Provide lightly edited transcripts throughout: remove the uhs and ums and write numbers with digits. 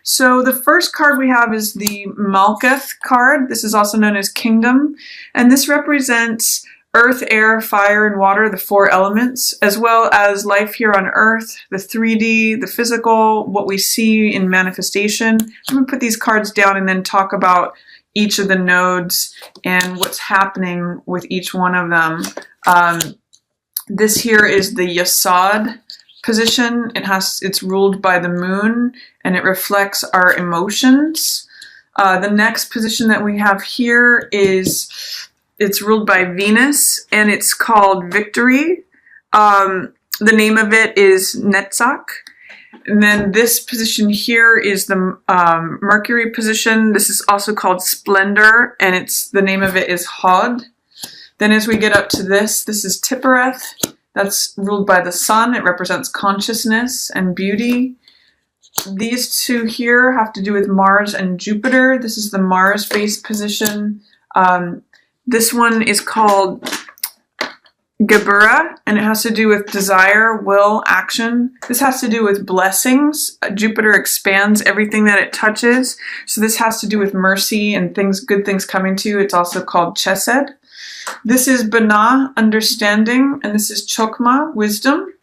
So the first card we have is the Malkuth card. This is also known as Kingdom, and this represents earth, air, fire, and water, the four elements, as well as life here on earth, the 3D, the physical, what we see in manifestation. I'm going to put these cards down and then talk about each of the nodes and what's happening with each one of them. This here is the Yasod position. It's ruled by the moon, and it reflects our emotions. The next position that we have here it's ruled by Venus, and it's called Victory. The name of it is Netzach. And then this position here is the Mercury position. This is also called Splendor, and the name of it is Hod. Then as we get up to this is Tippereth. That's ruled by the sun. It represents consciousness and beauty. These two here have to do with Mars and Jupiter. This is the Mars-based position. This one is called Geburah, and it has to do with desire, will, action. This has to do with blessings. Jupiter expands everything that it touches. So this has to do with mercy and good things coming to you. It's also called Chesed. This is Binah, understanding, and this is Chokmah, wisdom.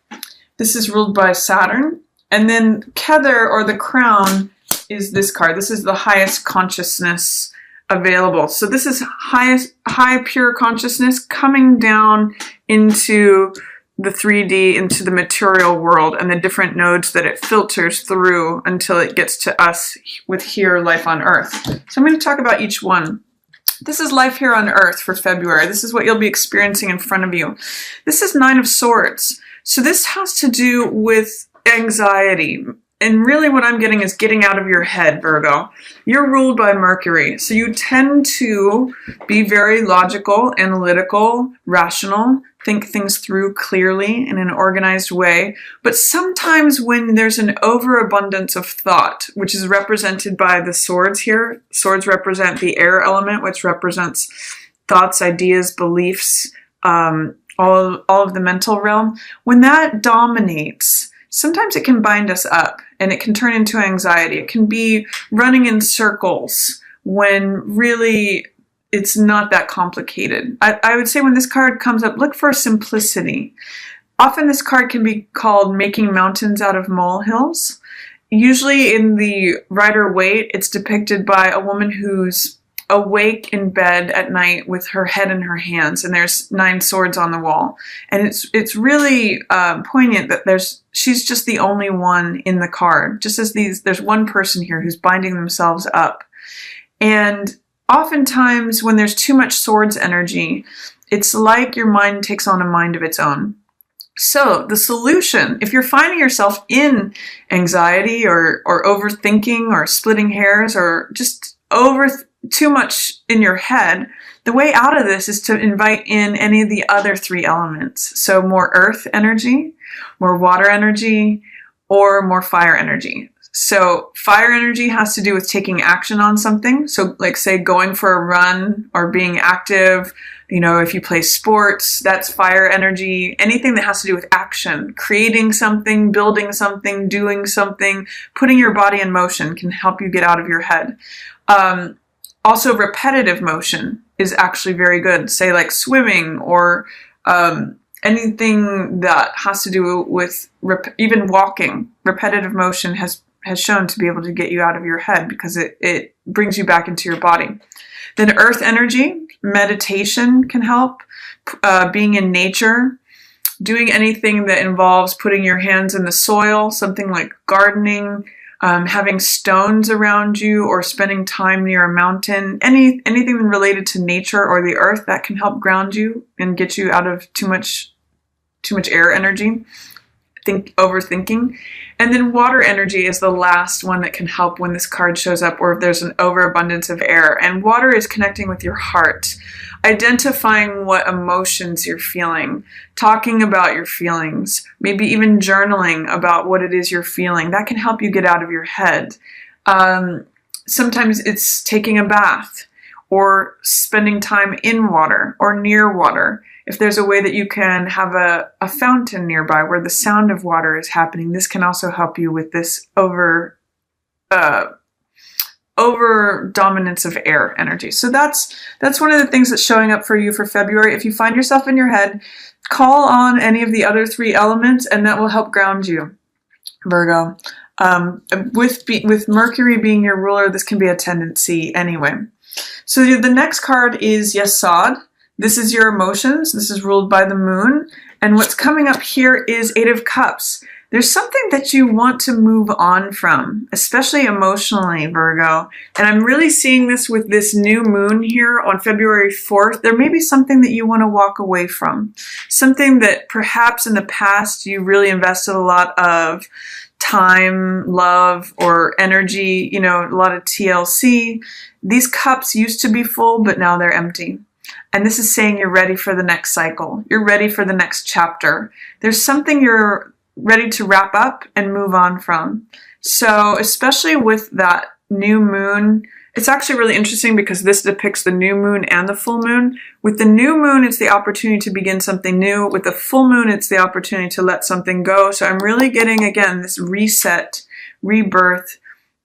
This is ruled by Saturn. And then Kether, or the crown, is this card. This is the highest consciousness available. So this is high pure consciousness coming down into the 3D, into the material world, and the different nodes that it filters through until it gets to us with here, life on earth. So I'm going to talk about each one. This is life here on earth for February. This is what you'll be experiencing in front of you. This is Nine of Swords. So this has to do with anxiety. And really what I'm getting is getting out of your head, Virgo. You're ruled by Mercury. So you tend to be very logical, analytical, rational, think things through clearly in an organized way. But sometimes when there's an overabundance of thought, which is represented by the swords here, swords represent the air element, which represents thoughts, ideas, beliefs, all of the mental realm. When that dominates, sometimes it can bind us up and it can turn into anxiety. It can be running in circles when really it's not that complicated. I would say when this card comes up, look for simplicity. Often this card can be called making mountains out of molehills. Usually in the Rider-Waite, it's depicted by a woman who's awake in bed at night with her head in her hands, and there's 9 swords on the wall. And it's really poignant that she's just the only one in the card. Just as there's one person here who's binding themselves up. And oftentimes when there's too much swords energy, it's like your mind takes on a mind of its own. So the solution, if you're finding yourself in anxiety or overthinking or splitting hairs or just too much in your head, the way out of this is to invite in any of the other 3 elements. So more earth energy, more water energy, or more fire energy. So fire energy has to do with taking action on something. So like say going for a run or being active. If you play sports, that's fire energy. Anything that has to do with action, creating something, building something, doing something, putting your body in motion can help you get out of your head. Also, repetitive motion is actually very good. Say like swimming or anything that has to do with even walking. Repetitive motion has shown to be able to get you out of your head because it brings you back into your body. Then earth energy, meditation can help. Being in nature, doing anything that involves putting your hands in the soil, something like gardening, having stones around you or spending time near a mountain, anything related to nature or the earth that can help ground you and get you out of too much air energy, overthinking. And then water energy is the last one that can help when this card shows up or if there's an overabundance of air. And water is connecting with your heart, identifying what emotions you're feeling, talking about your feelings, maybe even journaling about what it is you're feeling. That can help you get out of your head. Sometimes it's taking a bath or spending time in water or near water. If there's a way that you can have a fountain nearby where the sound of water is happening, this can also help you with this over dominance of air energy. So that's one of the things that's showing up for you for February. If you find yourself in your head, call on any of the other 3 elements, and that will help ground you, Virgo. With Mercury being your ruler, this can be a tendency anyway. So the next card is Yesod. This is your emotions. This is ruled by the moon. And what's coming up here is 8 of Cups. There's something that you want to move on from, especially emotionally, Virgo. And I'm really seeing this with this new moon here on February 4th. There may be something that you want to walk away from. Something that perhaps in the past you really invested a lot of time, love, or energy, a lot of TLC. These cups used to be full, but now they're empty. And this is saying you're ready for the next cycle. You're ready for the next chapter. There's something you're ready to wrap up and move on from. So especially with that new moon, it's actually really interesting because this depicts the new moon and the full moon. With the new moon, it's the opportunity to begin something new. With the full moon, it's the opportunity to let something go. So I'm really getting, again, this reset, rebirth,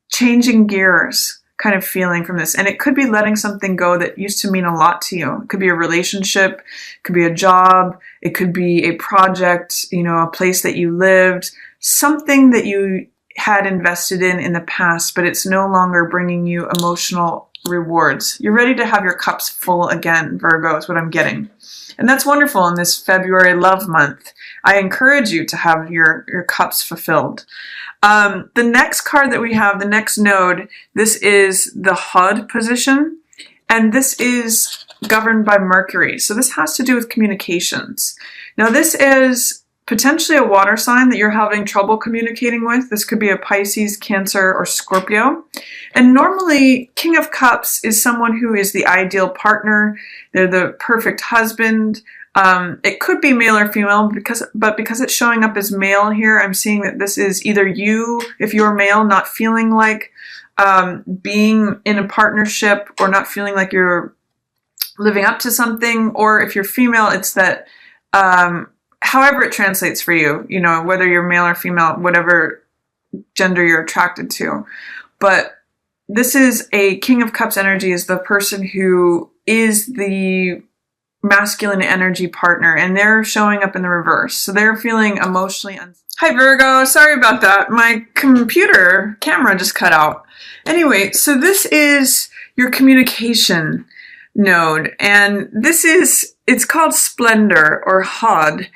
changing gears kind of feeling from this. And it could be letting something go that used to mean a lot to you. It could be a relationship, it could be a job, it could be a project, a place that you lived, something that you had invested in the past, but it's no longer bringing you emotional rewards. You're ready to have your cups full again, Virgo, is what I'm getting. And that's wonderful in this February love month. I encourage you to have your cups fulfilled. The next card that we have, the next node, this is the HUD position, and this is governed by Mercury. So this has to do with communications. Now this is potentially a water sign that you're having trouble communicating with. This could be a Pisces, Cancer, or Scorpio. And normally, King of Cups is someone who is the ideal partner. They're the perfect husband. It could be male or female, but because it's showing up as male here, I'm seeing that this is either you, if you're male, not feeling like being in a partnership or not feeling like you're living up to something, or if you're female, it's that however it translates for you, whether you're male or female, whatever gender you're attracted to. But this is a King of Cups energy, is the person who is the masculine energy partner, and they're showing up in the reverse. So they're feeling emotionally Hi Virgo, sorry about that. My computer camera just cut out. Anyway, so this is your communication node, and it's called Splendor or HUD.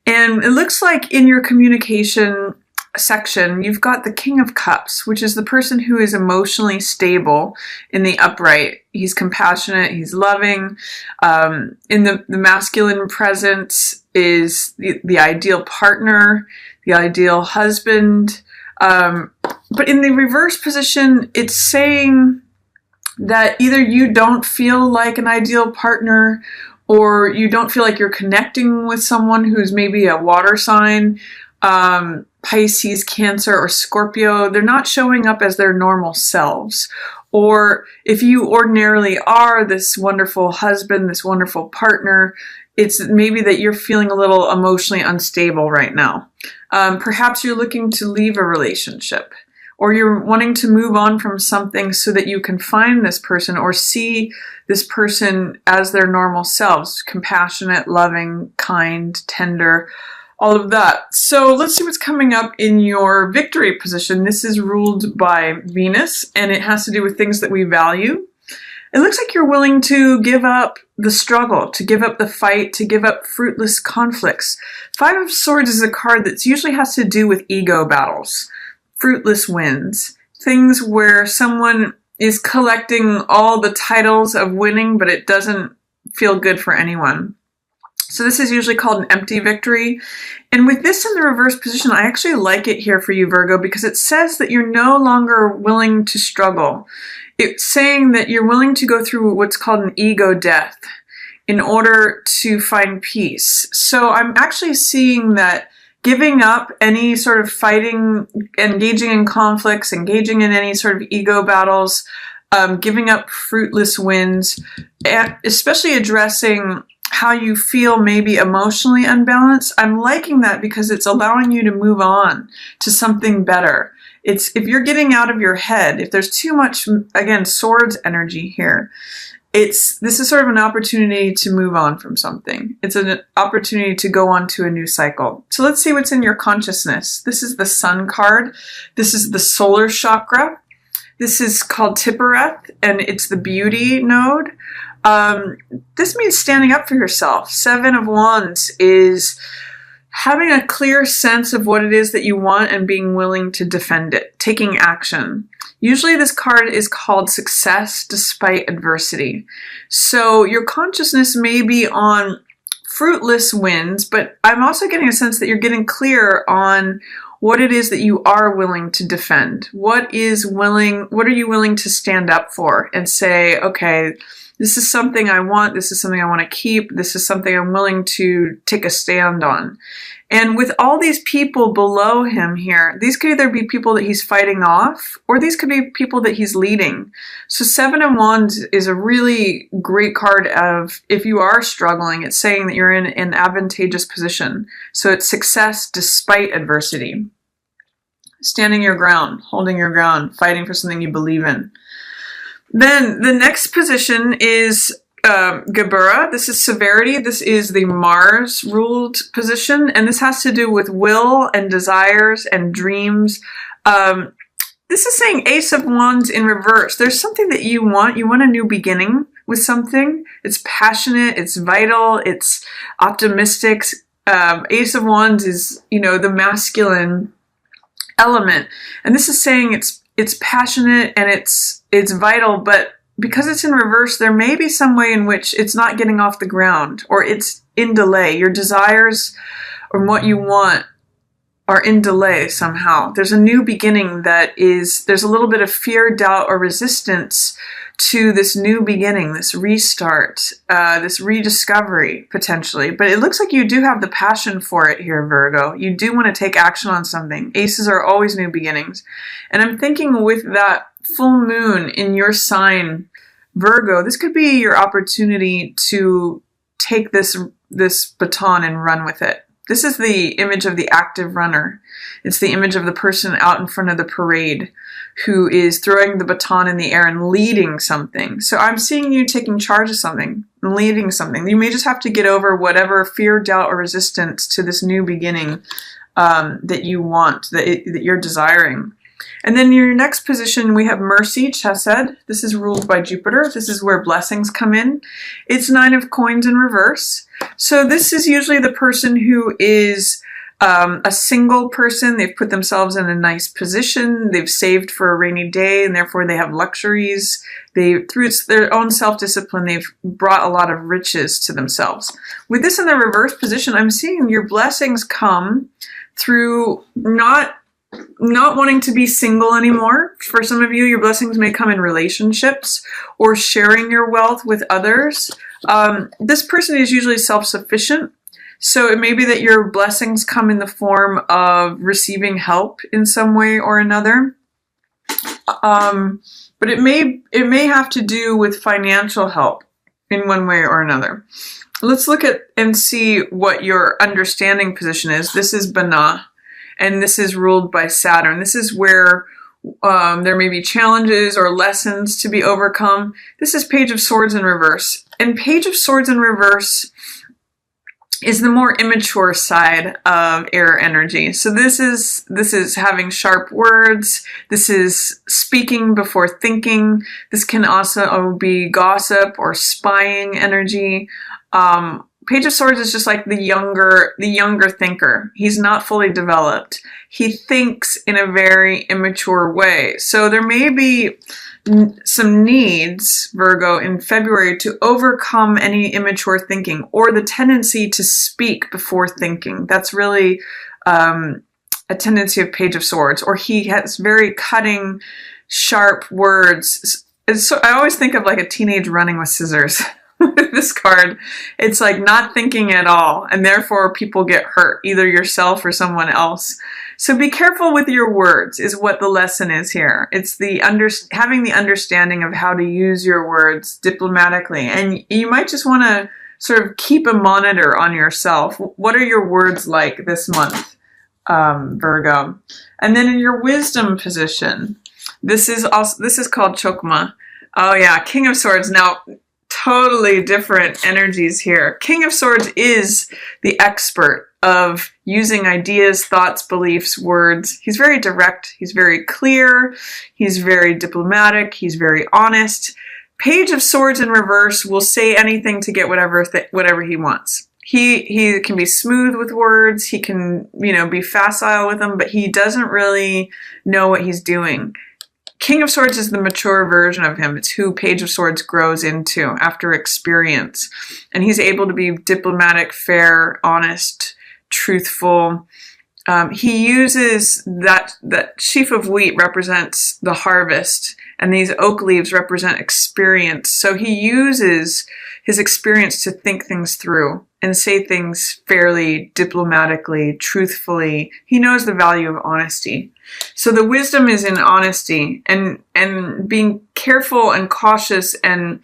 And it looks like in your communication section, you've got the King of Cups, which is the person who is emotionally stable in the upright. He's compassionate, he's loving. In the masculine presence is the ideal partner, the ideal husband. But in the reverse position, it's saying that either you don't feel like an ideal partner, or you don't feel like you're connecting with someone who's maybe a water sign, Pisces, Cancer, or Scorpio. They're not showing up as their normal selves. Or if you ordinarily are this wonderful husband, this wonderful partner, it's maybe that you're feeling a little emotionally unstable right now. Perhaps you're looking to leave a relationship, or you're wanting to move on from something so that you can find this person or see this person as their normal selves, compassionate, loving, kind, tender, all of that. So let's see what's coming up in your victory position. This is ruled by Venus, and it has to do with things that we value. It looks like you're willing to give up the struggle, to give up the fight, to give up fruitless conflicts. 5 of Swords is a card that usually has to do with ego battles, fruitless wins, things where someone is collecting all the titles of winning, but it doesn't feel good for anyone. So this is usually called an empty victory. And with this in the reverse position, I actually like it here for you, Virgo, because it says that you're no longer willing to struggle. It's saying that you're willing to go through what's called an ego death in order to find peace. So I'm actually seeing that giving up any sort of fighting, engaging in conflicts, engaging in any sort of ego battles, giving up fruitless wins, and especially addressing how you feel maybe emotionally unbalanced. I'm liking that because it's allowing you to move on to something better. It's if you're getting out of your head, if there's too much, again, swords energy here, this is sort of an opportunity to move on from something. It's an opportunity to go on to a new cycle. So let's see what's in your consciousness. This is the Sun card. This is the solar chakra. This is called Tippereth, and it's the beauty node. This means standing up for yourself. 7 of Wands is having a clear sense of what it is that you want and being willing to defend it, taking action. Usually this card is called Success Despite Adversity. So your consciousness may be on fruitless wins, but I'm also getting a sense that you're getting clear on what it is that you are willing to defend. What are you willing to stand up for and say, okay, this is something I want, this is something I want to keep, this is something I'm willing to take a stand on. And with all these people below him here, these could either be people that he's fighting off, or these could be people that he's leading. So 7 of Wands is a really great card of, if you are struggling, it's saying that you're in an advantageous position. So it's success despite adversity. Standing your ground, holding your ground, fighting for something you believe in. Then the next position is Gebura. This is severity. This is the Mars ruled position, and this has to do with will and desires and dreams. This is saying Ace of Wands in reverse. There's something that you want. You want a new beginning with something. It's passionate. It's vital. It's optimistic. Ace of Wands is, the masculine element, and this is saying it's passionate and it's vital, but because it's in reverse, there may be some way in which it's not getting off the ground, or it's in delay. Your desires or what you want are in delay somehow. There's a new beginning there's a little bit of fear, doubt, or resistance to this new beginning, this restart, this rediscovery, potentially. But it looks like you do have the passion for it here, Virgo. You do want to take action on something. Aces are always new beginnings. And I'm thinking with that full moon in your sign, Virgo, this could be your opportunity to take this baton and run with it. This is the image of the active runner. It's the image of the person out in front of the parade who is throwing the baton in the air and leading something. So I'm seeing you taking charge of something, leading something. You may just have to get over whatever fear, doubt, or resistance to this new beginning that you want, that you're desiring. And then your next position, we have Mercy, Chesed. This is ruled by Jupiter. This is where blessings come in. It's 9 of Coins in reverse. So this is usually the person who is a single person. They've put themselves in a nice position. They've saved for a rainy day, and therefore they have luxuries. Through their own self-discipline, they've brought a lot of riches to themselves. With this in the reverse position, I'm seeing your blessings come through not wanting to be single anymore. For some of you, your blessings may come in relationships or sharing your wealth with others. This person is usually self-sufficient. So it may be that your blessings come in the form of receiving help in some way or another. But it may have to do with financial help in one way or another. Let's look at and see what your understanding position is. This is Bana, and this is ruled by Saturn. This is where there may be challenges or lessons to be overcome. This is Page of Swords in reverse. And Page of Swords in reverse is the more immature side of air energy. So this is having sharp words. This is speaking before thinking. This can also be gossip or spying energy. Page of Swords is just like the younger thinker. He's not fully developed. He thinks in a very immature way. So there may be some needs, Virgo, in February to overcome any immature thinking or the tendency to speak before thinking. That's really a tendency of Page of Swords. Or he has very cutting, sharp words. So I always think of like a teenage running with scissors. With this card, it's like not thinking at all, and therefore people get hurt, either yourself or someone else. So be careful with your words is what the lesson is here. It's having the understanding of how to use your words diplomatically, and you might just want to sort of keep a monitor on yourself. What are your words like this month? Virgo. And then in your wisdom position, this is called Chokma. Oh yeah, King of Swords. Now, totally different energies here. King of Swords is the expert of using ideas, thoughts, beliefs, words. He's very direct. He's very clear. He's very diplomatic. He's very honest. Page of Swords in reverse will say anything to get whatever he wants. He can be smooth with words. He can, be facile with them, but he doesn't really know what he's doing. King of Swords is the mature version of him. It's who Page of Swords grows into after experience. And he's able to be diplomatic, fair, honest, truthful. He uses that sheaf of wheat represents the harvest, and these oak leaves represent experience. So he uses his experience to think things through and say things fairly, diplomatically, truthfully. He knows the value of honesty. So the wisdom is in honesty and being careful and cautious and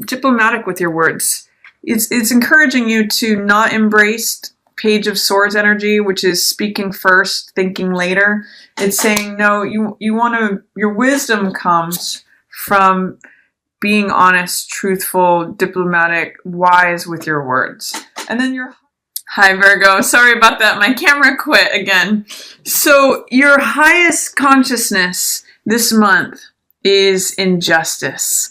diplomatic with your words. It's encouraging you to not embrace Page of Swords energy, which is speaking first, thinking later. It's saying, no, your wisdom comes from being honest, truthful, diplomatic, wise with your words. And then hi Virgo, sorry about that. My camera quit again. So your highest consciousness this month is in justice.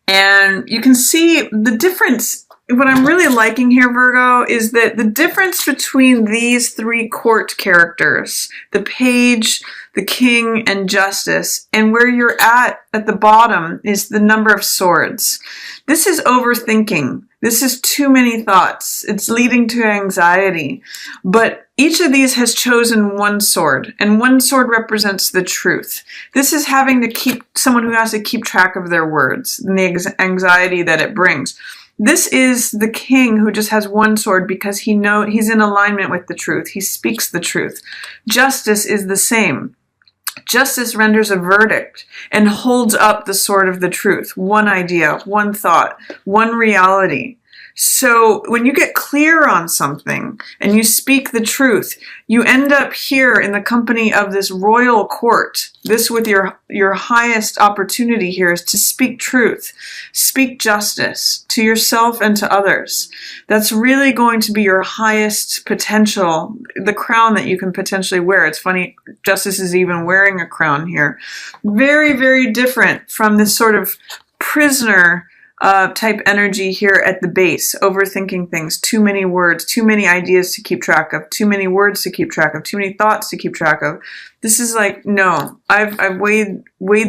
And you can see the difference. What I'm really liking here, Virgo, is that the difference between these three court characters, the page, the king, and justice, and where you're at the bottom is the number of swords. This is overthinking. This is too many thoughts. It's leading to anxiety. But each of these has chosen one sword, and one sword represents the truth. This is having to keep someone who has to keep track of their words and the anxiety that it brings. This is the king who just has one sword because he's in alignment with the truth. He speaks the truth. Justice is the same. Justice renders a verdict and holds up the sword of the truth. One idea, one thought, one reality. So when you get clear on something and you speak the truth, you end up here in the company of this royal court. This with your highest opportunity here is to speak truth, speak justice to yourself and to others. That's really going to be your highest potential, the crown that you can potentially wear. It's funny, Justice is even wearing a crown here. Very, very different from this sort of prisoner type energy here at the base, overthinking things, too many words, too many ideas to keep track of, too many words to keep track of, too many thoughts to keep track of. This is like, no, I've weighed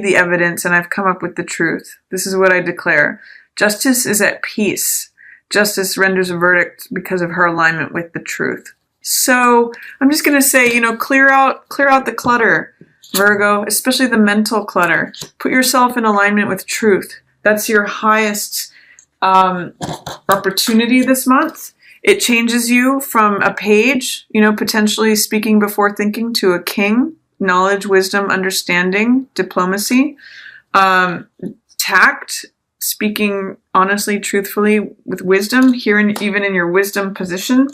the evidence and I've come up with the truth. This is what I declare. Justice is at peace. Justice renders a verdict because of her alignment with the truth. So I'm just going to say, clear out the clutter, Virgo, especially the mental clutter. Put yourself in alignment with truth. That's your highest opportunity this month. It changes you from a page, potentially speaking before thinking, to a king, knowledge, wisdom, understanding, diplomacy, tact, speaking honestly, truthfully with wisdom, even in your wisdom position.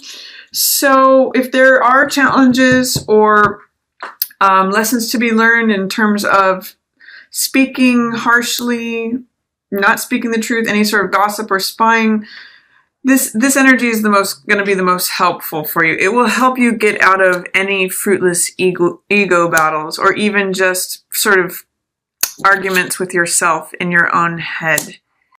So if there are challenges or lessons to be learned in terms of speaking harshly, not speaking the truth, any sort of gossip or spying, this energy is going to be the most helpful for you. It will help you get out of any fruitless ego battles or even just sort of arguments with yourself in your own head.